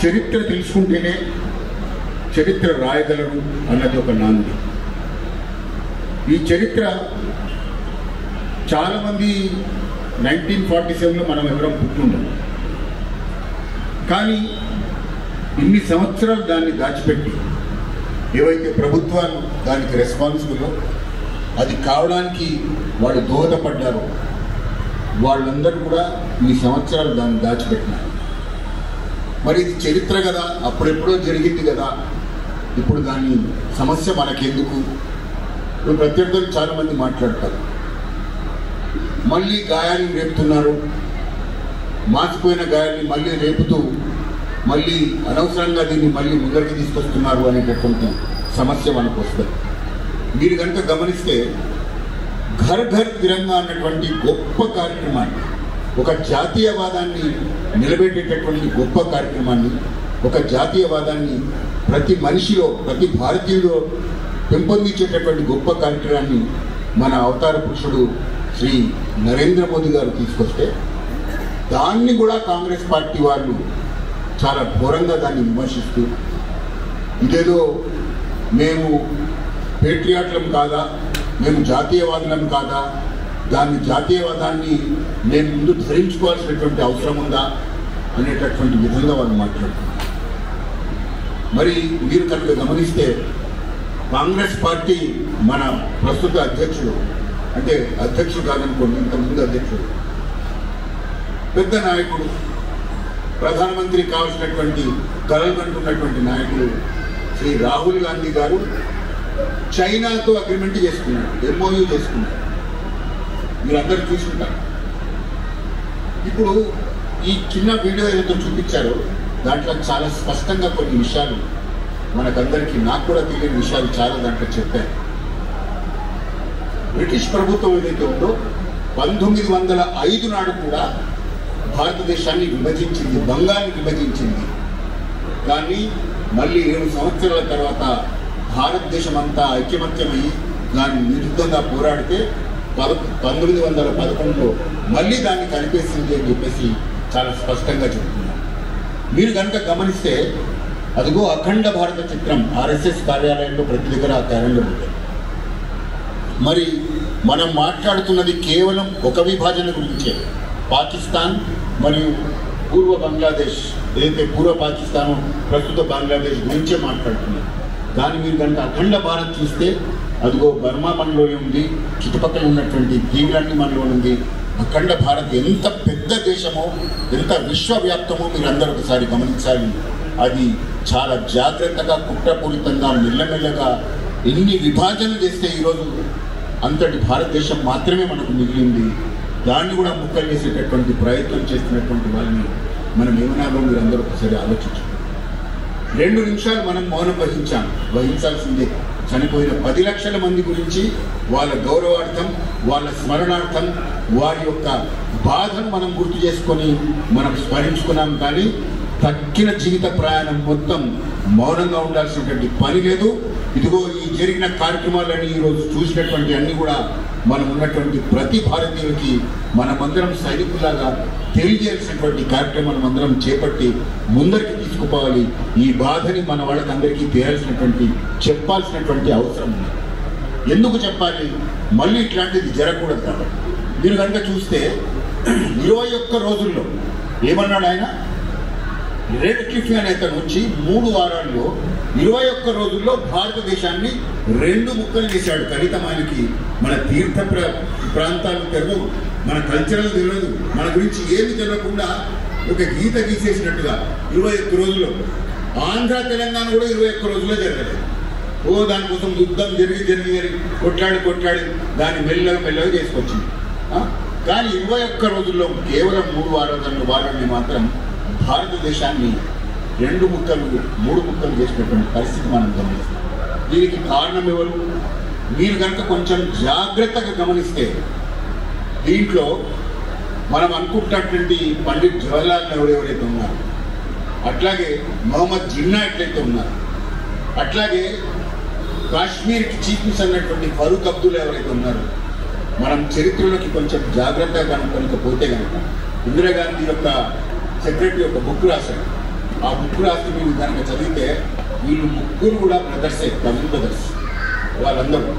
చరిత్ర తెలుసుకుంటేనే చరిత్ర రాయగలరు అన్నది ఒక నానుడి. ఈ చరిత్ర చాలామంది 1947లో మనం ఎవరం పుట్టుండం, కానీ ఇన్ని సంవత్సరాలు దాన్ని దాచిపెట్టి ఏవైతే ప్రభుత్వాలు దానికి రెస్పాన్సిబుల్లో అది కావడానికి వాళ్ళు దోహదపడ్డారో వాళ్ళందరూ కూడా ఈ సంవత్సరాలు దాన్ని దాచిపెట్టినారు. మరి ఇది చరిత్ర కదా, అప్పుడెప్పుడో జరిగింది కదా, ఇప్పుడు దాని సమస్య మనకెందుకు? ఇప్పుడు ప్రత్యర్థులు చాలామంది మాట్లాడతారు, మళ్ళీ గాయాన్ని రేపుతున్నారు, మాసిపోయిన గాయాన్ని మళ్ళీ రేపుతూ మళ్ళీ అనవసరంగా దీన్ని మళ్ళీ ముందరికి తీసుకొస్తున్నారు అనేటటువంటి సమస్య మనకు వస్తుంది. మీరు కనుక గమనిస్తే ఘర్ ఘర్ తిరంగా అన్నటువంటి గొప్ప కార్యక్రమాన్ని, ఒక జాతీయవాదాన్ని నిలబెట్టేటటువంటి గొప్ప కార్యక్రమాన్ని, ఒక జాతీయవాదాన్ని ప్రతి మనిషిలో ప్రతి భారతీయులో పెంపొందించేటటువంటి గొప్ప కార్యక్రమాన్ని మన అవతార పురుషుడు శ్రీ నరేంద్ర మోదీ గారు తీసుకొస్తే దాన్ని కూడా కాంగ్రెస్ పార్టీ వాళ్ళు చాలా ఘోరంగా దాన్ని విమర్శిస్తూ ఇదేదో మేము పేట్రియాట్లం కాదా, మేము జాతీయవాదులం కాదా, దాన్ని జాతీయవాదాన్ని మేము ముందు ధరించుకోవాల్సినటువంటి అవసరం ఉందా అనేటటువంటి విధంగా వాళ్ళు మాట్లాడుతున్నారు. మరి మీరు కనుక గమనిస్తే కాంగ్రెస్ పార్టీ మన ప్రస్తుత అధ్యక్షుడు, అంటే అధ్యక్షుడు కాదనుకోండి, ఇంతకుముందు అధ్యక్షుడు, పెద్ద నాయకుడు, ప్రధానమంత్రి కావాల్సినటువంటి కలలు కంటున్నటువంటి నాయకుడు శ్రీ రాహుల్ గాంధీ గారు చైనాతో అగ్రిమెంట్ చేసుకున్నాడు, ఎంఓయూ చేసుకున్నాడు. మీరందరూ చూసుకుంటారు. ఇప్పుడు ఈ చిన్న వీడియో ఏదైతే చూపించారో దాంట్లో చాలా స్పష్టంగా కొన్ని విషయాలు మనకందరికీ, నాకు కూడా తెలియని విషయాలు చాలా దాంట్లో చెప్పారు. బ్రిటిష్ ప్రభుత్వం ఏదైతే ఉందో 1905 నాడు కూడా భారతదేశాన్ని విభజించింది, బంగాల్ని విభజించింది. కానీ మళ్ళీ 7 సంవత్సరాల తర్వాత భారతదేశం అంతా ఐక్యమత్యమయ్యి దాన్ని విరుద్ధంగా పోరాడితే 1911లో మళ్ళీ దాన్ని కలిపేసింది అని చెప్పేసి చాలా స్పష్టంగా చెప్తున్నారు. మీరు కనుక గమనిస్తే అదిగో అఖండ భారత చిత్రం ఆర్ఎస్ఎస్ కార్యాలయంలో ప్రతి దగ్గర ఆ క్యాలెండర్ ఉంటుంది. మరి మనం మాట్లాడుతున్నది కేవలం ఒక విభజన గురించే, పాకిస్తాన్ మరియు పూర్వ బంగ్లాదేశ్, ఏదైతే పూర్వ పాకిస్తాన్ ప్రస్తుత బంగ్లాదేశ్ గురించే మాట్లాడుతున్నాం. కానీ మీరు కనుక అఖండ భారత్ చూస్తే అదిగో బర్మా మనలోనే ఉంది, చుట్టుపక్కల ఉన్నటువంటి దీవులన్నీ మనలో ఉంది. అఖండ భారత్ ఎంత పెద్ద దేశమో, ఎంత విశ్వవ్యాప్తమో మీరు అందరూ ఒకసారి గమనించాలి. అది చాలా జాగ్రత్తగా, కుట్రపూరితంగా, మెల్లమెల్లగా ఎన్ని విభజనలు చేస్తే ఈరోజు అంతటి భారతదేశం మాత్రమే మనకు మిగిలింది. దాన్ని కూడా ముక్కలు చేసేటటువంటి ప్రయత్నం చేస్తున్నటువంటి వాళ్ళని మనం ఏమన్నారో మీరు అందరూ ఒకసారి ఆలోచించాలి. 2 నిమిషాలు మనం మౌనం వహించాల్సిందే. చనిపోయిన 10 లక్షల మంది గురించి, వాళ్ళ గౌరవార్థం, వాళ్ళ స్మరణార్థం, వారి యొక్క బాధను మనం గుర్తు చేసుకొని మనం స్మరించుకున్నాం. కానీ తక్కిన జీవిత ప్రయాణం మొత్తం మౌనంగా ఉండాల్సినటువంటి పని లేదు. ఇదిగో ఈ జరిగిన కార్యక్రమాలన్నీ ఈరోజు చూసినటువంటి అన్నీ కూడా మనం ఉన్నటువంటి ప్రతి భారతీయులకి మనమందరం సైనికులాగా తెలియజేయాల్సినటువంటి కార్యక్రమాలు అందరం చేపట్టి ముందరికి తీసుకుపోవాలి. ఈ బాధని మన వాళ్ళకందరికీ చెప్పాల్సినటువంటి అవసరం ఉంది. ఎందుకు చెప్పాలి? మళ్ళీ ఇట్లాంటిది జరగకూడదు కాబట్టి. మీరు కనుక చూస్తే 21 రోజుల్లో ఏమన్నాడు ఆయన? రెడ్ క్లిఫ్ అనే అతను వచ్చి 3 వారాల్లో 21 రోజుల్లో భారతదేశాన్ని 2 ముక్కలు చేశాడు. కనీసం ఆయనకి మన తీర్థ ప్రాంతాలు తెలియదు, మన కల్చరల్ తెలియదు, మన గురించి ఏమి తెలియకుండా ఒక గీత గీసేసినట్టుగా 21 రోజుల్లో. ఆంధ్ర తెలంగాణ కూడా 21 రోజుల్లో జరగలేదు. దానికోసం యుద్ధం జరిగి కొట్లాడి దాన్ని మెల్లగా చేసుకొచ్చింది. కానీ 21 రోజుల్లో కేవలం 3 వారాన్ని మాత్రం భారతదేశాన్ని 2 ముక్కలు 3 ముక్కలు చేసినటువంటి పరిస్థితి మనం గమనిస్తాం. దీనికి కారణం ఎవరు? మీరు కనుక కొంచెం జాగ్రత్తగా గమనిస్తే దీంట్లో మనం అనుకుంటున్నటువంటి పండిట్ జవహర్లాల్ నెహ్రూ ఎవరైతే ఉన్నారు, అట్లాగే మొహమ్మద్ జిన్నా ఎట్లయితే ఉన్నారు, అట్లాగే కాశ్మీర్కి చీఫ్ మినిస్టర్ అన్నటువంటి ఫరూక్ అబ్దుల్లా ఎవరైతే ఉన్నారు, మనం చరిత్రలోకి కొంచెం జాగ్రత్తగా కనుక పోతే కనుక ఇందిరాగాంధీ యొక్క సెక్రటరీ యొక్క బుక్ రాశాడు. ఆ బుక్ రాసి మీరు కనుక చదివితే వీళ్ళు ముగ్గురు కూడా బ్రదర్సే, కజిన్ బ్రదర్స్ వాళ్ళందరూ.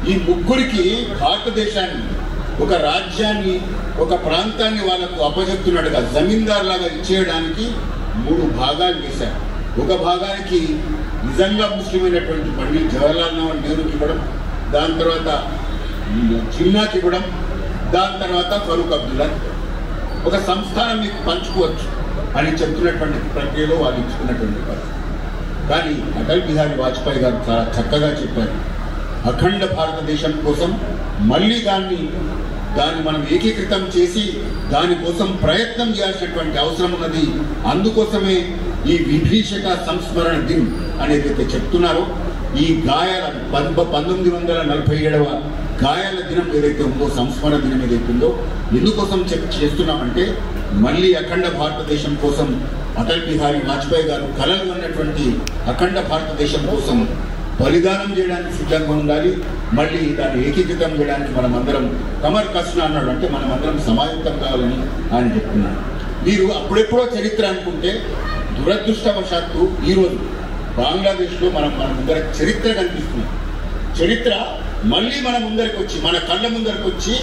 ఈ ముగ్గురికి భారతదేశాన్ని, ఒక రాజ్యాన్ని, ఒక ప్రాంతాన్ని వాళ్ళకు అప్పచెప్తున్నట్టుగా జమీందార్ లాగా ఇచ్చేయడానికి 3 భాగాలు వేశారు. ఒక భాగానికి నిజంగా ముస్లిమైనటువంటి పండిట్ జవహర్లాల్ నెహ్రూకి ఇవ్వడం, దాని తర్వాత జిన్నాకి ఇవ్వడం, దాని తర్వాత ఫరూక్ అబ్దుల్లా. ఒక సంస్థానం మీకు పంచుకోవచ్చు అని చెప్తున్నటువంటి ప్రక్రియలో వాళ్ళు ఇచ్చుకున్నటువంటి పరిస్థితి. కానీ అటల్ బిహారీ వాజ్పేయి గారు చాలా చక్కగా చెప్పారు, అఖండ భారతదేశం కోసం మళ్ళీ దాన్ని మనం ఏకీకృతం చేసి దానికోసం ప్రయత్నం చేయాల్సినటువంటి అవసరం ఉన్నది. అందుకోసమే ఈ విభీషక సంస్మరణ దిన్ అనేది చెప్తున్నారో, ఈ గాయాల 1947వ గాయాల దినం ఏదైతే ఉందో, సంస్మరణ దినం ఏదైతే ఉందో, ఎందుకోసం చేస్తున్నామంటే మళ్ళీ అఖండ భారతదేశం కోసం అటల్ బిహారీ వాజ్పేయి గారు కలలు ఉన్నటువంటి అఖండ భారతదేశం కోసం బలిదానం చేయడానికి సిద్ధంగా ఉండాలి. మళ్ళీ దాన్ని ఏకీకృతం చేయడానికి మనమందరం కమర్ కస్నా అన్నాడు, అంటే మనమందరం సమాయుక్తం కావాలని ఆయన చెప్తున్నాడు. మీరు అప్పుడెప్పుడో చరిత్ర అనుకుంటే దురదృష్టవశాత్తు ఈరోజు బంగ్లాదేశ్లో మన ముందర చరిత్ర కనిపిస్తుంది. చరిత్ర మళ్ళీ మన ముందరికి వచ్చి, మన కళ్ళ ముందరికి వచ్చి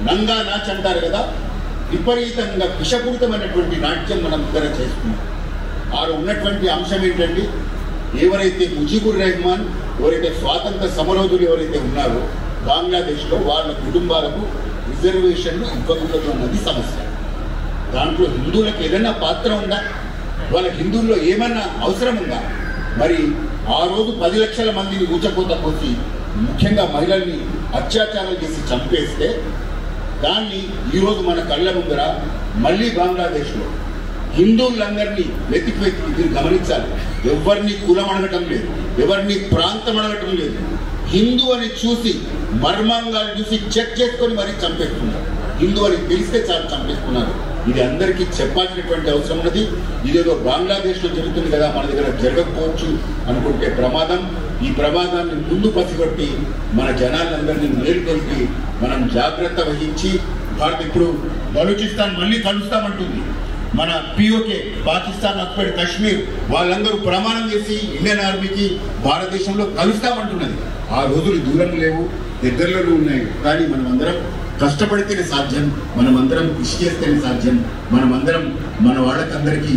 నంగా నాచ్ అంటారు కదా, విపరీతంగా విషపూరితమైనటువంటి నాట్యం మన ముందర చేస్తున్నాం. ఆరు ఉన్నటువంటి అంశం ఏంటంటే, ఎవరైతే ముజీబుర్ రెహమాన్, ఎవరైతే స్వాతంత్ర సమరోధులు ఎవరైతే ఉన్నారో బంగ్లాదేశ్లో వాళ్ళ కుటుంబాలకు రిజర్వేషన్లు ఇవ్వకూడదు అన్నది సమస్య. దాంట్లో హిందువులకు ఏదైనా పాత్ర ఉందా? వాళ్ళ హిందువుల్లో ఏమన్నా అవసరం ఉందా? మరి ఆ రోజు 10 లక్షల మందిని ఊచకోత కోసి, ముఖ్యంగా మహిళల్ని అత్యాచారాలు చేసి చంపేస్తే దాన్ని ఈరోజు మన కళ్ళ ముందర మళ్ళీ బంగ్లాదేశ్లో హిందువులందరినీ వెతికి మీరు గమనించాలి. ఎవరిని కులం అడగటం లేదు, ఎవరిని ప్రాంతం అడగటం లేదు. హిందూ అని చూసి, మర్మాంగాలు చూసి చెక్ చేసుకొని మరీ చంపేస్తున్నారు. హిందూ అని తెలిస్తే చాలా చంపేస్తున్నారు. ఇది అందరికీ చెప్పాల్సినటువంటి అవసరం ఉన్నది. ఇదేదో బంగ్లాదేశ్లో జరుగుతుంది కదా, మన దగ్గర జరగకపోవచ్చు అనుకుంటే ప్రమాదం. ఈ ప్రమాదాన్ని ముందు పసిగొట్టి మన జనాలందరినీ మేలుకొల్పి మనం జాగ్రత్త వహించి, భారత్ ఇప్పుడు బలూచిస్తాన్ మళ్ళీ కలుస్తామంటుంది. మన పిఓకే పాకిస్తాన్ అక్బర్ కశ్మీర్ వాళ్ళందరూ ప్రమాణం చేసి ఇండియన్ ఆర్మీకి భారతదేశంలో కలుస్తామంటున్నది. ఆ రోజులు దూరం లేవు, దగ్గరలో ఉన్నాయి. కానీ మనమందరం కష్టపడితేనే సాధ్యం, మనమందరం కృషి చేస్తేనే సాధ్యం. మనమందరం మన వాళ్ళకందరికీ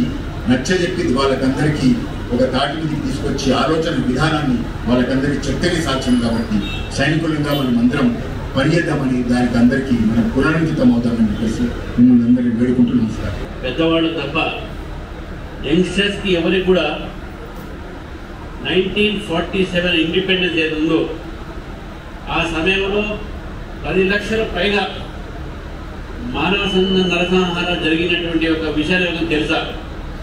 నచ్చజెప్పి వాళ్ళకందరికీ ఒక తాటి మీదకి తీసుకొచ్చి ఆలోచన విధానాన్ని వాళ్ళకందరికీ చెప్తేనే సాధ్యం. కాబట్టి సైనికులంగా మనమందరం పనిచేద్దామని, దానికి అందరికీ మనం పునరంకితం అవుతామని చెప్పేసి మిమ్మల్ని అందరినీ వేడుకుంటూ నమస్కారం. పెద్దవాళ్ళు తప్ప యంగ్స్టర్స్కి ఎవరికి కూడా 1947 ఇండిపెండెన్స్ ఏది ఉందో ఆ సమయంలో 10 లక్షల పైగా మానవ నరసంహారం జరిగినటువంటి ఒక విషయాలు ఏమైనా తెలుసా?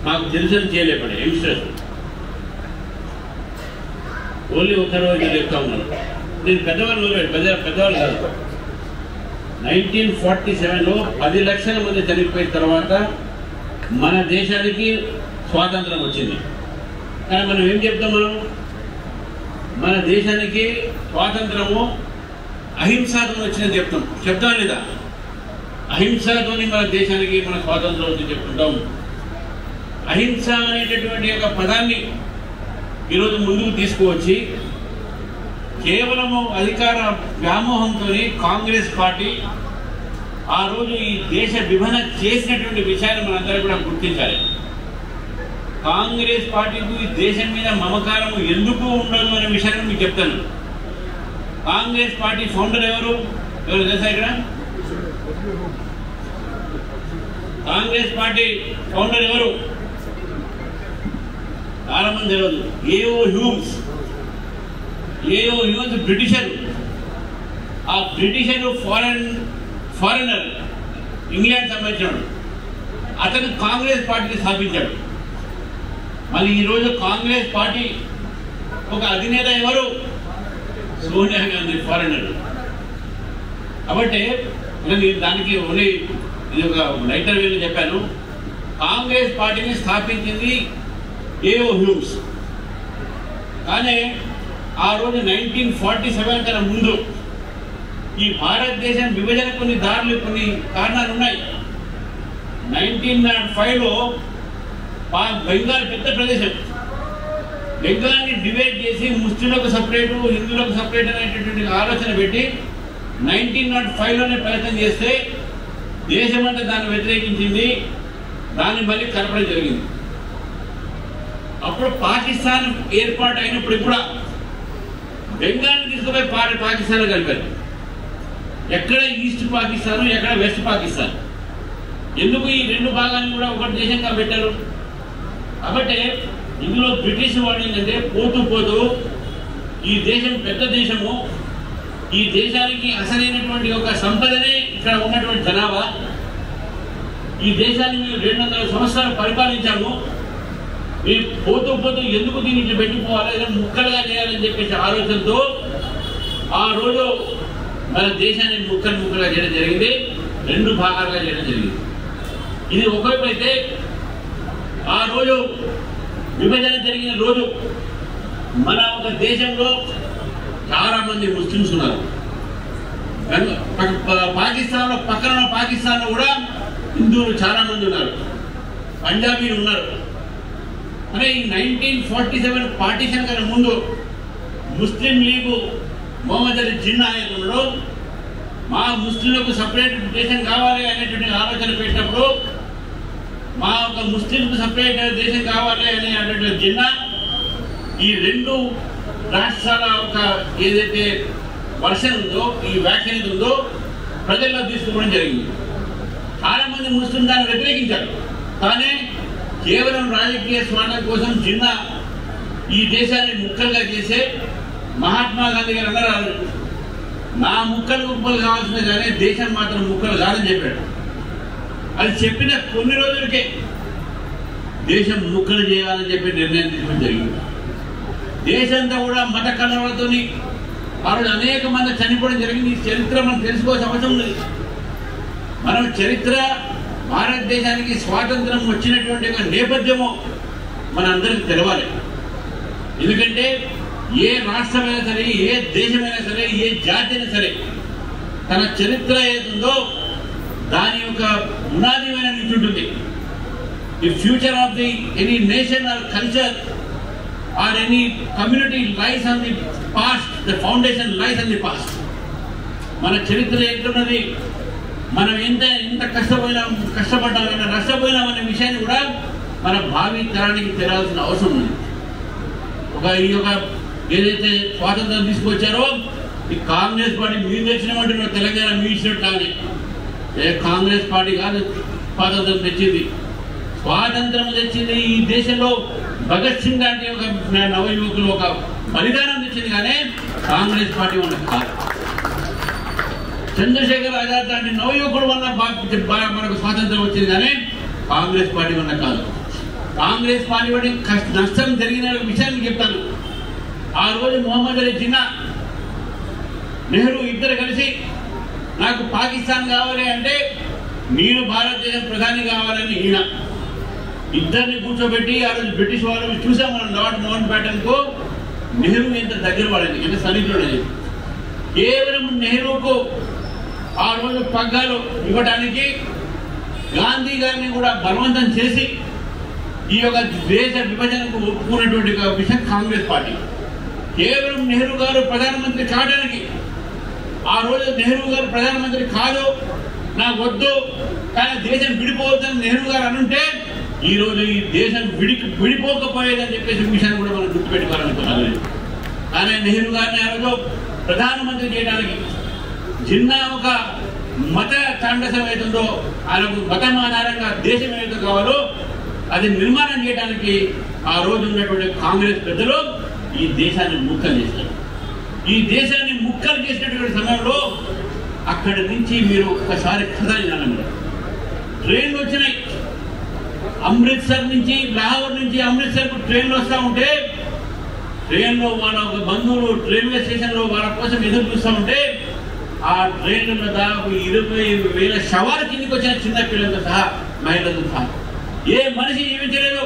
మాకు తెలుసని చేయలేపడే యంగ్స్టర్స్ ఓన్లీ ఒక్కరోజు చెప్తా ఉన్నారు. నేను పెద్దవాళ్ళు పెద్దవాళ్ళు కాదు. 1947లో 10 లక్షల మంది చనిపోయిన తర్వాత మన దేశానికి స్వాతంత్రం వచ్చింది. కానీ మనం ఏం చెప్తాం? మన దేశానికి స్వాతంత్రము అహింసతో వచ్చిందని చెప్తాం లేదా? అహింసతోని మన దేశానికి మన స్వాతంత్రం వచ్చి చెప్తుంటాం. అహింస అనేటటువంటి ఒక పదాన్ని ఈరోజు ముందుకు తీసుకువచ్చి కేవలము అధికార వ్యామోహంతో కాంగ్రెస్ పార్టీ ఆ రోజు ఈ దేశ విభజన చేసినటువంటి విషయాన్ని మనందరూ కూడా గుర్తించాలి. కాంగ్రెస్ పార్టీకి ఈ దేశం మీద మమకారం ఎందుకు ఉండదు అనే విషయాన్ని మీకు చెప్తాను. కాంగ్రెస్ పార్టీ ఫౌండర్ ఎవరు తెలుసా? ఇక్కడ కాంగ్రెస్ పార్టీ ఫౌండర్ ఎవరు? చాలా మంది తెలియదు. AO Hume's Britisher. ఆ బ్రిటిషర్ ఫారెనర్, ఇంగ్లాండ్ సంబంధించినాడు. అతను కాంగ్రెస్ పార్టీని స్థాపించాడు. మళ్ళీ ఈరోజు కాంగ్రెస్ పార్టీ ఒక అధినేత ఎవరు? సోనియా గాంధీ, ఫారెనర్. కాబట్టి దానికి ఓన్లీ ఇది ఒక లైటర్ వేలు చెప్పాను. కాంగ్రెస్ పార్టీని స్థాపించింది ఏఓ హ్యూమ్స్. కానీ ఆ రోజు 1947 కన్నా ముందు ఈ భారతదేశం విభజన కొన్ని దారులు కొన్ని కారణాలు ఉన్నాయి. 1905లో బెంగాల్ పెద్ద ప్రదేశం, బెంగాల్ని డివైడ్ చేసి ముస్లింలకు సపరేటు హిందువులకు సపరేట్ అనేటటువంటి ఆలోచన పెట్టి 1905లోనే ప్రయత్నం చేస్తే దేశమంతా దాన్ని వ్యతిరేకించింది, దాన్ని మళ్ళీ కలపడం జరిగింది. అప్పుడు పాకిస్తాన్ ఏర్పాటు అయినప్పుడు కూడా బెంగాల్ని తీసుకుపోయి పాకిస్తాన్ కలిపారు. ఎక్కడ ఈస్ట్ పాకిస్తాన్, ఎక్కడ వెస్ట్ పాకిస్తాన్, ఎందుకు ఈ రెండు భాగాన్ని కూడా ఒక దేశంగా పెట్టారు? కాబట్టి ఇందులో బ్రిటిష్ వాడు ఏంటంటే పోతూ పోతూ ఈ దేశం పెద్ద దేశము, ఈ దేశానికి అసలైనటువంటి ఒక సంపదనే ఇక్కడ ఉన్నటువంటి జనాభా, ఈ దేశాన్ని మేము 200 సంవత్సరాలు పరిపాలించాము, మీరు పోతూ పోతూ ఎందుకు దీన్ని ఇట్లా పెట్టిపోవాలి, ఏదైనా ముక్కలుగా చేయాలని చెప్పేసి ఆలోచనతో ఆ రోజు మన దేశాన్ని ముక్కలుగా చేయడం జరిగింది, 2 భాగాలుగా చేయడం జరిగింది. ఇది ఒకవైపు అయితే ఆ రోజు విభజన జరిగిన రోజు మన ఒక దేశంలో చాలా మంది ముస్లిమ్స్ ఉన్నారు. పాకిస్తాన్లో పక్కన పాకిస్తాన్లో కూడా హిందువులు చాలా మంది ఉన్నారు, పంజాబీలు ఉన్నారు. అంటే ఈ 1947 పార్టీషన్ కన్నా ముందు ముస్లిం లీగు మొహమ్మద్ అలీ జిన్నా ఆయనలో మా ముస్లింలకు సపరేట్ దేశం కావాలి అనేటువంటి ఆలోచన పెట్టినప్పుడు, మా ఒక ముస్లింకు సపరేట్ దేశం కావాలి అనేటువంటి జిన్నా ఈ 2 రాష్ట్రాల ఒక ఏదైతే వర్షన్ ఉందో, ఈ వ్యాఖ్యానం ఉందో ప్రజల్లో తీసుకోవడం జరిగింది. చాలా మంది ముస్లిం దాన్ని వ్యతిరేకించారు. కానీ కేవలం రాజకీయ స్వార్థం కోసం జిన్నా ఈ దేశాన్ని ముక్కలుగా చేసే మహాత్మా గాంధీ గారు అన్నారు, నా ముక్కలు కావాల్సిందే కానీ దేశం మాత్రం ముక్కలు కాదని చెప్పాడు. అది చెప్పిన కొన్ని రోజులకే దేశం ముక్కలు చేయాలని చెప్పి నిర్ణయం తీసుకోవడం జరిగింది. దేశంతో కూడా మత కలవలతో ఆ రోజు అనేక మంది చనిపోవడం జరిగింది. ఈ చరిత్ర మనం తెలుసుకోవాల్సిన అవసరం ఉంది. మనం చరిత్ర, భారతదేశానికి స్వాతంత్రం వచ్చినటువంటి ఒక నేపథ్యము మనందరికీ తెలవాలి. ఎందుకంటే ఏ రాష్ట్రమైనా సరే, ఏ దేశమైనా సరే, ఏ జాతి అయినా సరే తన చరిత్ర ఏదుందో దాని యొక్క పునాదిమైన నుంచి ఉంటుంది. The future of the any nation or culture or any community lies on the past, the foundation lies on the past. మన చరిత్ర ఎట్లున్నది, మనం ఎంత కష్టపడ్డామైనా నష్టపోయినామనే విషయాన్ని కూడా మన భావి తరానికి తెలియాల్సిన అవసరం ఉంది. ఈ యొక్క ఏదైతే స్వాతంత్రం తీసుకొచ్చారో ఈ కాంగ్రెస్ పార్టీ మీరు తెచ్చినామంటే తెలంగాణ మీ ఇచ్చినట్టు కానీ, కాంగ్రెస్ పార్టీ కాదు స్వాతంత్రం తెచ్చింది. స్వాతంత్రం తెచ్చింది ఈ దేశంలో భగత్ సింగ్ లాంటి ఒక నవయువకులు ఒక బలిదానం తెచ్చింది, కానీ కాంగ్రెస్ పార్టీ వల్ల కాదు. చంద్రశేఖర్ ఆజాద్ లాంటి నవయువకుడు వల్ల మనకు స్వాతంత్రం వచ్చింది, కానీ కాంగ్రెస్ పార్టీ వల్ల కాదు. కాంగ్రెస్ పార్టీ వాడి నష్టం జరిగిన విషయాన్ని చెప్తాను. ఆ రోజు మొహమ్మద్ అలీ జిన్నా, నెహ్రూ ఇద్దరు కలిసి నాకు పాకిస్తాన్ కావాలి అంటే నేను భారతదేశం ప్రధాని కావాలని ఈయన ఇద్దరిని కూర్చోబెట్టి ఆ రోజు బ్రిటిష్ వాళ్ళు చూసాం మనం లార్డ్ మౌంట్ బ్యాటన్ కు నెహ్రూ ఎంత దగ్గర పడింది, ఎంత సన్నిహితుడు. కేవలం నెహ్రూకు ఆ రోజు పగ్గాలు ఇవ్వడానికి గాంధీ గారిని కూడా బలవంతం చేసి ఈ యొక్క దేశ విభజనకు ఒప్పుకున్నటువంటి విషయం కాంగ్రెస్ పార్టీ. కేవలం నెహ్రూ గారు ప్రధానమంత్రి కావడానికి, ఆ రోజు నెహ్రూ గారు ప్రధానమంత్రి కాదు, నాకు వద్దు, కానీ దేశం విడిపోవద్దని నెహ్రూ గారు అనుంటే ఈ రోజు ఈ దేశం విడిపోకపోయేదని చెప్పేసి విషయాన్ని కూడా మనం గుర్తుపెట్టుకోవాలనుకున్నాను. కానీ నెహ్రూ గారిని ఆ రోజు ప్రధానమంత్రి చేయడానికి జిన్నా ఒక మత ఛాందసం ఏతుందో, ఆయనకు మతం ఆధారంగా దేశం ఏదైతే కావాలో అది నిర్మాణం చేయడానికి ఆ రోజు ఉన్నటువంటి కాంగ్రెస్ పెద్దలు ఈ దేశాన్ని ముక్కలు చేశారు. ఈ దేశాన్ని ముక్కలు చేసినటువంటి సమయంలో అక్కడి నుంచి మీరు ఒక్కసారి కథ వినాలండి. ట్రైన్లు వచ్చినాయి, అమృత్సర్ నుంచి లాహోర్ నుంచి అమృత్సర్కు ట్రైన్లు వస్తూ ఉంటే ట్రైన్లో వాళ్ళ ఒక బంధువులు రైల్వే స్టేషన్లో వాళ్ళ కోసం ఎదురు చూస్తూ ఉంటే ఆ ట్రైన్లలో దాదాపు 20,000 శవాల కిందికి వచ్చిన చిన్న పిల్లలతో సహా మహిళలతో సహా ఏ మనిషి జీవించలేదు.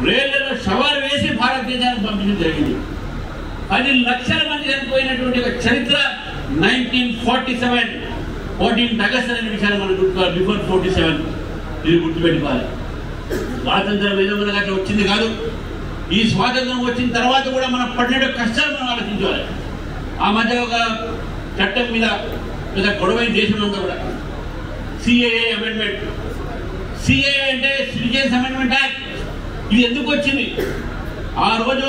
రైళ్లలో శవాలు వేసి భారతదేశానికి పంపించడం జరిగింది. 10 లక్షల మంది చనిపోయినటువంటి ఒక చరిత్ర 1947 14th August అనే విషయాన్ని మనం గుర్తుకోవాలి. బిఫోర్ 47 ఇది గుర్తుపెట్టుకోవాలి. స్వాతంత్రం ఏదో మనకు అట్లా వచ్చింది కాదు. ఈ స్వాతంత్రం వచ్చిన తర్వాత కూడా మనం పడిన కష్టాలు మనం ఆలోచించాలి. ఆ మధ్య ఒక చట్టం మీద పెద్ద గొడవైన దేశం అంతా కూడా సిఏఏ అమెండ్మెంట్. సిఏఏ అంటే సిటిజన్స్ అమెండ్మెంట్ యాక్ట్. ఇది ఎందుకు వచ్చింది? ఆ రోజు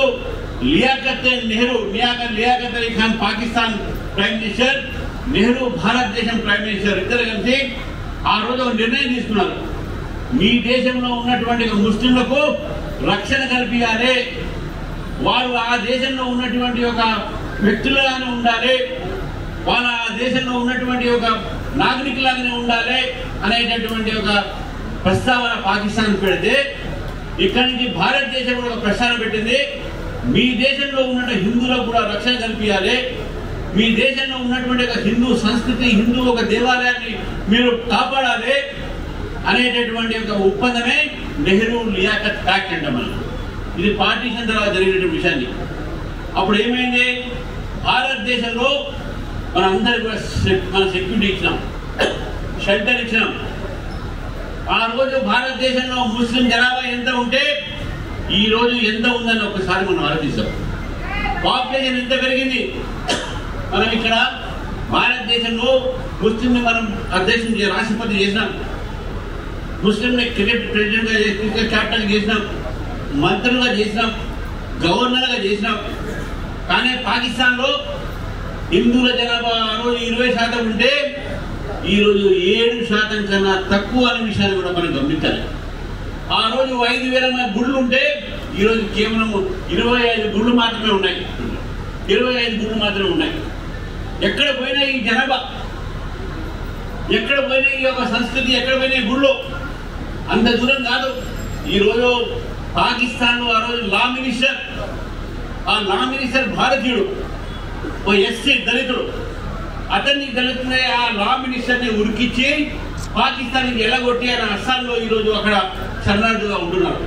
లియాఖత్ అలీ ఖాన్ పాకిస్తాన్ ప్రైమ్ మినిస్టర్, నెహ్రూ భారతదేశం ప్రైమ్ మినిస్టర్ ఇద్దరు కలిసి ఆ రోజు ఒక నిర్ణయం తీసుకున్నారు. మీ దేశంలో ఉన్నటువంటి ముస్లింలకు రక్షణ కల్పించాలి, వారు ఆ దేశంలో ఉన్నటువంటి ఒక వ్యక్తులుగానే ఉండాలి, వాళ్ళ ఆ దేశంలో ఉన్నటువంటి ఒక నాగరికులాగానే ఉండాలి అనేటటువంటి ఒక ప్రస్తావన పాకిస్తాన్ పెడితే, ఇక్కడి నుంచి భారతదేశం కూడా ఒక ప్రస్తావన పెట్టింది. మీ దేశంలో ఉన్న హిందువులకు కూడా రక్షణ కల్పించాలి, మీ దేశంలో ఉన్నటువంటి ఒక హిందూ సంస్కృతి, హిందూ ఒక దేవాలయాన్ని మీరు కాపాడాలి అనేటటువంటి ఒక ఒప్పందమే నెహ్రూ లియాఖత్ యాక్ట్ అంట. మనం ఇది పార్టీషన్ తర్వాత జరిగినటువంటి విషయాన్ని. అప్పుడు ఏమైంది? భారతదేశంలో మనం అందరికి కూడా మన సెక్యూరిటీ ఇచ్చినాం, షెల్టర్ ఇచ్చినాం. ఆ రోజు భారతదేశంలో ముస్లిం జనాభా ఎంత ఉంటే ఈ రోజు ఎంత ఉందని ఒకసారి మనం ఆలోచిస్తాం. పాపులేషన్ ఎంత పెరిగింది? మనం ఇక్కడ భారతదేశంలో ముస్లింని మనం అధ్యక్షుని రాష్ట్రపతి చేసినాం, ముస్లింని క్రికెట్ ప్రెసిడెంట్గా క్రికెట్ క్యాప్టెన్ చేసినాం, మంత్రులుగా చేసినాం, గవర్నర్గా చేసినాం. కానీ పాకిస్తాన్లో హిందువుల జనాభా ఆ రోజు 20% ఉంటే ఈరోజు 7% కన్నా తక్కువ అనే విషయాన్ని కూడా మనం గమనించాలి. ఆ రోజు 5,000 గుళ్ళు ఉంటే ఈరోజు కేవలం 25 గుళ్ళు మాత్రమే ఉన్నాయి. 25 గుళ్ళు మాత్రమే ఉన్నాయి. ఎక్కడ పోయినా ఈ జనాభా, ఎక్కడ పోయినా ఈ యొక్క సంస్కృతి, ఎక్కడ పోయినా ఈ గుళ్ళు అంత దూరం కాదు. ఈరోజు పాకిస్తాన్లో ఆ రోజు లా మినిస్టర్ భారతీయుడు, ఓ ఎస్సీ దళితుడు, అతన్ని దళితుడే ఆ లా మినిస్టర్ని ఉరికిచ్చి పాకిస్తాన్కి ఎల్లగొట్టి ఆయన అస్సాంలో ఈరోజు అక్కడ శరణార్థులుగా ఉంటున్నారు.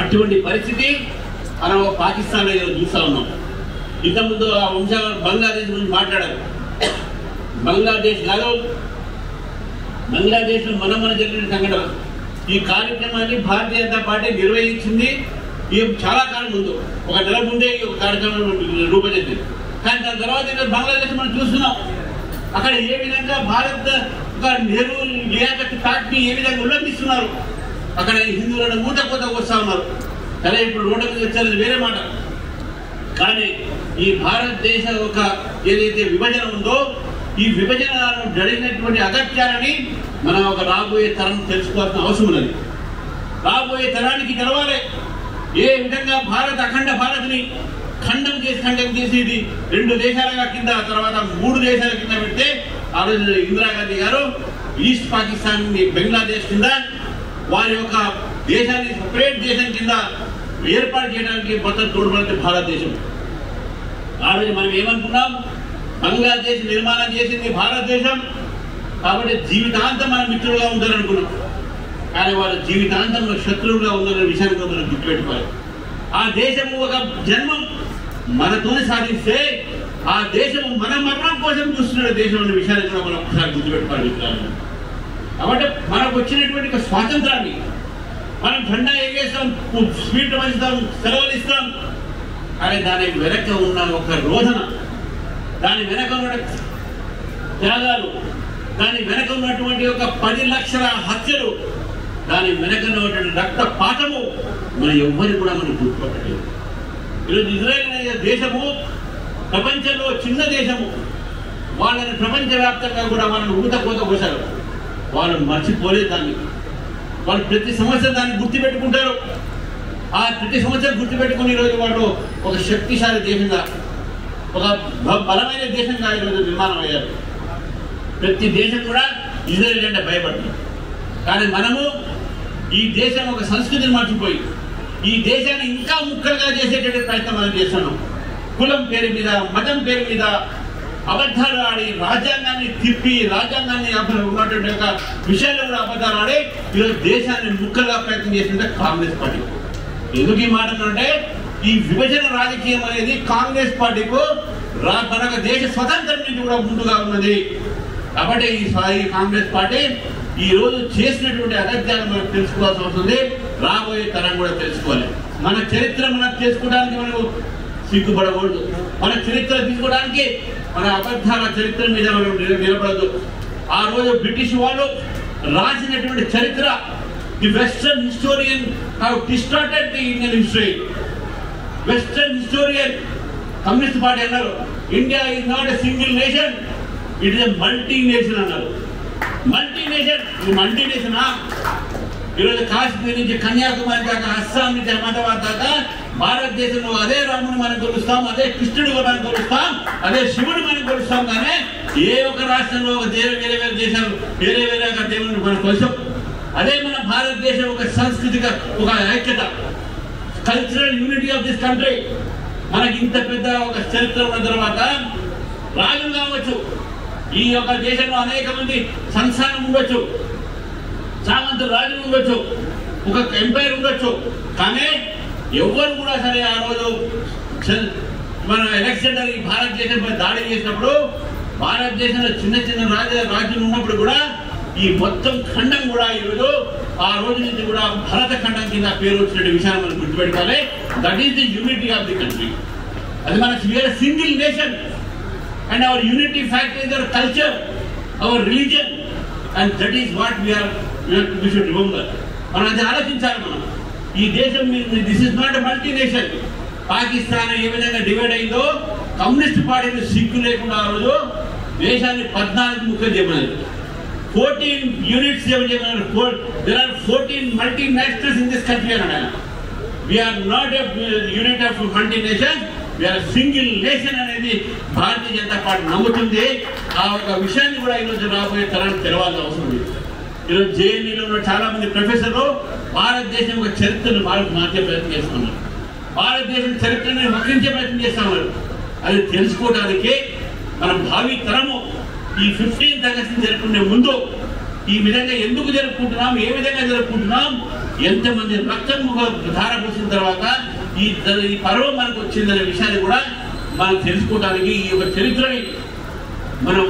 అటువంటి పరిస్థితి మనం పాకిస్తాన్లో ఈరోజు చూస్తూ ఉన్నాం. ఇంతకుముందు ఆ వంశాలు బంగ్లాదేశ్ గురించి మాట్లాడారు. బంగ్లాదేశ్ కాదు, బంగ్లాదేశ్లో మన జరిగిన సంఘటన. ఈ కార్యక్రమాన్ని భారతీయ జనతా పార్టీ నిర్వహించింది చాలా కాలం ముందు, ఒక నెల ముందే ఈ కార్యక్రమం రూపొందించింది. కానీ దాని తర్వాత బంగ్లాదేశ్ మనం చూస్తున్నాం. అక్కడ ఏ విధంగా భారత్ నెహ్రూ లియాఖత్ యాక్ట్ని ఏ విధంగా ఉల్లంఘిస్తున్నారు. అక్కడ హిందువులను మూటకోత వస్తూ ఉన్నారు. సరే, ఇప్పుడు రోడ్డు మీద వచ్చేది వేరే మాట. కానీ ఈ భారతదేశ ఒక ఏదైతే విభజన ఉందో, ఈ విభజనలో జరిగినటువంటి అగత్యాలని మనం ఒక రాబోయే తరం తెలుసుకోవాల్సిన అవసరం ఉన్నది. రాబోయే తరానికి తెలవాలి ఏ విధంగా భారత్ అఖండ భారత్ని ఖండం చేసి ఇది 2 దేశాలుగా కింద, తర్వాత 3 దేశాల కింద పెడితే ఆ రోజు ఇందిరాగాంధీ గారు ఈస్ట్ పాకిస్తాన్ బంగ్లాదేశ్ కింద వారి యొక్క దేశాన్ని సపరేట్ దేశం కింద ఏర్పాటు చేయడానికి మొత్తం తోడ్పడింది భారతదేశం. ఆ రోజు మనం ఏమనుకున్నాం? బంగ్లాదేశ్ నిర్మాణం చేసింది భారతదేశం కాబట్టి జీవితాంతం మన మిత్రులుగా ఉండాలనుకున్నాం. కానీ వాళ్ళ జీవితాంతంలో శత్రువుగా ఉందన్న విషయాన్ని కూడా మనం గుర్తుపెట్టుకోవాలి. ఆ దేశము ఒక జన్మం మనతోనే సాధిస్తే ఆ దేశము మన మరణం కోసం చూస్తున్న దేశం అనే విషయాన్ని కూడా మనం ఒకసారి గుర్తుపెట్టుకోవాలి. కాబట్టి మనకు వచ్చినటువంటి స్వాతంత్రాన్ని మనం జెండా ఎగేస్తాం, స్వీట్ పంచుతాం, సెలవులు ఇస్తాం. కానీ దాని వెనక ఉన్న ఒక రోదన, దాని వెనక ఉన్న త్యాగాలు, దాని వెనక ఉన్నటువంటి ఒక 10 లక్షల హత్యలు, దాని వెనక ఉన్నటువంటి రక్తపాతము మన ఎవ్వరి కూడా మనం గుర్తుపట్టలేదు. ఈరోజు ఇజ్రాయెల్ అనే దేశము ప్రపంచంలో చిన్న దేశము. వాళ్ళని ప్రపంచవ్యాప్తంగా కూడా వాళ్ళని ఊతకోత కోసారు. వాళ్ళు మర్చిపోలేదు దాన్ని. వాళ్ళు ప్రతి సంవత్సరం దాన్ని గుర్తుపెట్టుకుంటారు. ఆ ప్రతి సంవత్సరం గుర్తుపెట్టుకుని ఈరోజు వాళ్ళు ఒక శక్తిశాలి దేశంగా, ఒక బలమైన దేశంగా ఈరోజు నిర్మాణం అయ్యారు. ప్రతి దేశం కూడా ఇజ్రాయెల్ అంటే భయపడుతుంది. కానీ మనము ఈ దేశం ఒక సంస్కృతిని మర్చిపోయి ఈ దేశాన్ని ఇంకా ముక్కలుగా చేసేటటువంటి ప్రయత్నం మనం చేస్తున్నాం. కులం పేరు మీద, మతం పేరు మీద అబద్ధాలు ఆడి, రాజ్యాంగాన్ని తిప్పి, రాజ్యాంగాన్ని ఉన్నటువంటి ఒక విషయాల్లో కూడా అబద్ధాలు ఆడి ఈరోజు దేశాన్ని ముక్కలుగా ప్రయత్నం చేసిందే కాంగ్రెస్ పార్టీ. ఎందుకు ఈ మాట అంటే ఈ విభజన రాజకీయం అనేది కాంగ్రెస్ పార్టీకు మన దేశ స్వతంత్రం నుంచి కూడా ముందుగా ఉన్నది. కాబట్టి ఈ కాంగ్రెస్ పార్టీ ఈ రోజు చేసినటువంటి అగత్యాలు మనం తెలుసుకోవాల్సి వస్తుంది. రాబోయే తరం కూడా తెలుసుకోవాలి. మన చరిత్ర మనం తెలుసుకోవడానికి మనం సిగ్గుపడకూడదు. మన చరిత్ర తీసుకోవడానికి మన అబద్ధాల చరిత్ర మీద మనం నిలబడదు. ఆ రోజు బ్రిటిష్ వాళ్ళు రాసినటువంటి చరిత్ర, the Western historian have distorted the Indian history. Western historian communist party అన్నారు, India is not a single nation, it is a multi nation అన్నారు. మల్టీ నేషనా? ఈరోజు కాశ్మీర్ నుంచి కన్యాకుమారి దాకా, అస్సాం నుంచి అహ్మదాబాద్ దాకా భారతదేశంలో అదే రాముని మనం కొలుస్తాం, అదే కృష్ణుడు మనం కొలుస్తాం, అదే శివుడు మనం కొలుస్తాం. కానీ ఏ ఒక్క రాష్ట్రంలో ఒక వేరే వేరే దేశాలు వేరే వేరే దేవుని మనం కొలుస్తాం. అదే మన భారతదేశం ఒక సాంస్కృతిక ఒక ఐక్యత, cultural unity of this country. మనకి ఇంత పెద్ద ఒక చరిత్ర ఉన్న తర్వాత రాజులు కావచ్చు, ఈ యొక్క దేశంలో అనేక మంది సంస్థానం ఉండొచ్చు, సామంత రాజులు ఉండొచ్చు, ఒక ఎంపైర్ ఉండొచ్చు. కానీ ఎవరు కూడా సరే ఆ రోజు మన ఎలక్షన్ ఈ భారతదేశంపై దాడి చేసినప్పుడు, భారతదేశంలో చిన్న చిన్న రాజ్యాలు ఉన్నప్పుడు కూడా ఈ మొత్తం ఖండం కూడా ఈరోజు ఆ రోజు నుంచి కూడా భారత ఖండం కింద పేరు వచ్చిన విషయాన్ని మనం గుర్తుపెట్టుకోవాలి. That is the unity of the country. అది మన single nation. And our unity factor is our culture, our religion, and that is what we should remember. మనం అది ఆలోచించాలి. మనం ఈ దేశం, this is not a multi nation. Pakistan ఏ విధంగా డివైడ్ అయిందో, కమ్యూనిస్ట్ పార్టీని సిగ్గు లేకుండా ఆ రోజు దేశాన్ని 14 ముక్కలు చేయమన్నారు, 14 యూనిట్స్ చేయమన్నారు. There are 14 multinationals in this country అన్నాడు. We are not a unit of multinations. Single nation అనేది భారతీయ జనతా పార్టీ నమ్ముతుంది. ఆ ఒక విషయాన్ని కూడా ఈరోజు రాబోయే తరానికి తెలవాల్సిన అవసరం ఉంది. ఈరోజు జేఎన్యూలో ఉన్న చాలా మంది ప్రొఫెసర్లు భారతదేశం ఒక చరిత్రను మార్చే ప్రయత్నం చేస్తున్నారు, భారతదేశం చరిత్రను వక్రించే ప్రయత్నం చేస్తున్నారు. అది తెలుసుకోవడానికి మన భావి తరము ఈ 15th ఆగస్టు జరుపుకునే ముందు ఈ విధంగా ఎందుకు జరుపుకుంటున్నాం, ఏ విధంగా జరుపుకుంటున్నాం, ఎంతమంది రక్తం ధార పోసిన తర్వాత ఈ పర్వం మనకు వచ్చిందనే విషయాన్ని కూడా మనం తెలుసుకోవడానికి ఈ యొక్క చరిత్రని మనం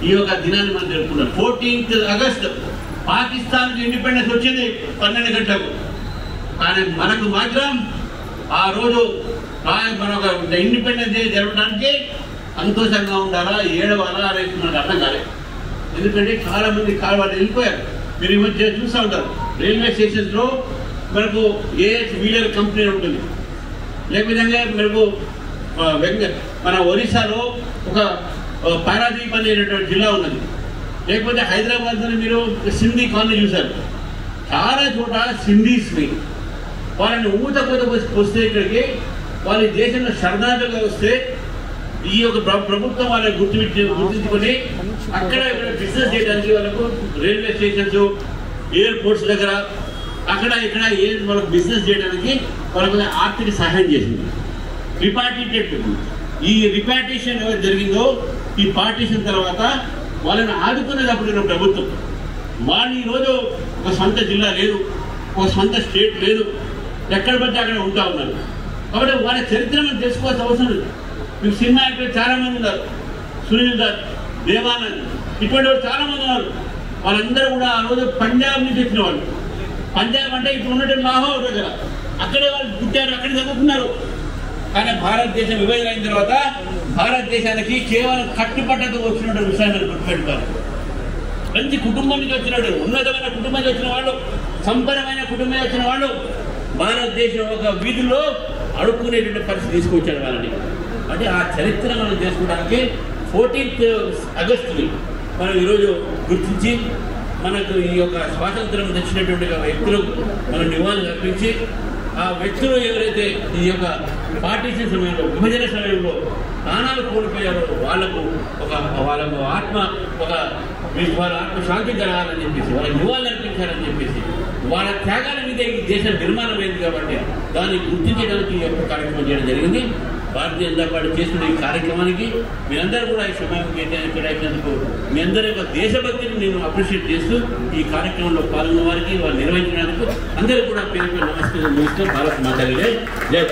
ఈ యొక్క దినాన్ని మనం జరుపుకున్నాం. 14th ఆగస్టు పాకిస్తాన్కి ఇండిపెండెన్స్ వచ్చింది 12 గంటలకు. కానీ మనకు మాత్రం ఆ రోజు మన ఇండిపెండెన్స్ డే జరపడానికి సంతోషంగా ఉండాలా, ఏడవాలా అనేది మనకు అర్థం కాలేదు. ఎందుకంటే చాలా మంది వాళ్ళు వెళ్ళిపోయారు. మీరు ఈ మధ్య చూస్తూ ఉంటారు, రైల్వే స్టేషన్స్లో మనకు ఏఎస్ వీలర్ కంపెనీ ఉంటుంది. లేకపోతే మనకు మన ఒరిస్సాలో ఒక పారాదీప్ అనేటువంటి జిల్లా ఉన్నది. లేకపోతే హైదరాబాద్లో మీరు సింధీ కాలనీ చూశారు. చాలా చోట సింధీస్ని వాళ్ళని ఊతకోత వస్తే ఇక్కడికి వాళ్ళ దేశంలో శరణార్థులుగా వస్తే ఈ యొక్క ప్రభుత్వం వాళ్ళని గుర్తించుకొని అక్కడ ఇక్కడ బిజినెస్ చేయడానికి వాళ్ళకు రైల్వే స్టేషన్స్, ఎయిర్పోర్ట్స్ దగ్గర అక్కడ ఇక్కడ వాళ్ళకు బిజినెస్ చేయడానికి వాళ్ళకు ఆర్థిక సహాయం చేసింది. రిపార్టిటెడ్ ఈ రిపార్టిషన్ ఎవరు జరిగిందో ఈ పార్టీషన్ తర్వాత వాళ్ళని ఆదుకునేటప్పుడు ప్రభుత్వం వాళ్ళు ఈరోజు ఒక సొంత జిల్లా లేదు, ఒక సొంత స్టేట్ లేదు, ఎక్కడ పడితే అక్కడ ఉంటా ఉన్నారు. కాబట్టి వాళ్ళ చరిత్ర మనం తెలుసుకోవాల్సిన అవసరం లేదు. మీకు సినిమా యాక్టర్లు చాలా మంది ఉన్నారు, సునీల్ దత్, దేవానంద్, ఇటువంటి వాళ్ళు చాలా మంది ఉన్నారు. వాళ్ళందరూ కూడా ఆ రోజు పంజాబ్ నుంచి వచ్చిన వాళ్ళు. పంజాబ్ అంటే ఇప్పుడు ఉన్నటువంటి లాహోర్ దగ్గర, అక్కడే వాళ్ళు పుట్టారు, అక్కడే చదువుకున్నారు. కానీ భారతదేశం విభజన అయిన తర్వాత భారతదేశానికి కేవలం కట్టుబట్టతో వచ్చినటువంటి విషయాన్ని మనం గుర్తుపెట్టుకోవాలి. మంచి కుటుంబం నుంచి వచ్చినట్టు, ఉన్నతమైన కుటుంబం నుంచి వచ్చిన వాళ్ళు, సంపన్నమైన కుటుంబం వచ్చిన వాళ్ళు భారతదేశం ఒక వీధుల్లో అడుక్కునేటువంటి పరిస్థితి తీసుకొచ్చాడు వాళ్ళని. అంటే ఆ చరిత్ర మనం చేసుకోవడానికి 14th ఆగస్టుని మనం ఈరోజు గుర్తించి మనకు ఈ యొక్క స్వాతంత్రం తెచ్చినటువంటి వ్యక్తులకు మనం నివాళులు అర్పించి ఆ వ్యక్తులు ఎవరైతే ఈ యొక్క పార్టీషన్ సమయంలో విభజన సమయంలో ప్రాణాలు కోల్పోయారో వాళ్ళకు వాళ్ళ ఆత్మ వాళ్ళ ఆత్మ శాంతి కలగాలని చెప్పేసి వాళ్ళకి నివాళులు అర్పించాలని చెప్పేసి వాళ్ళ త్యాగాల మీద ఈ దేశం నిర్మాణమైంది. కాబట్టి దాన్ని గుర్తించడానికి ఈ యొక్క కార్యక్రమం చేయడం జరిగింది. భారతీయ జనతా పార్టీ చేస్తున్న ఈ కార్యక్రమానికి మీ అందరూ కూడా ఈ సమయం కేటాయించినందుకు మీ అందరి యొక్క దేశభక్తిని నేను అప్రిషియేట్ చేస్తూ ఈ కార్యక్రమంలో పాల్గొన్న వారికి వాళ్ళు నిర్వహించినందుకు అందరూ కూడా పేరు నమస్కారం. భారత్ మాతా జై.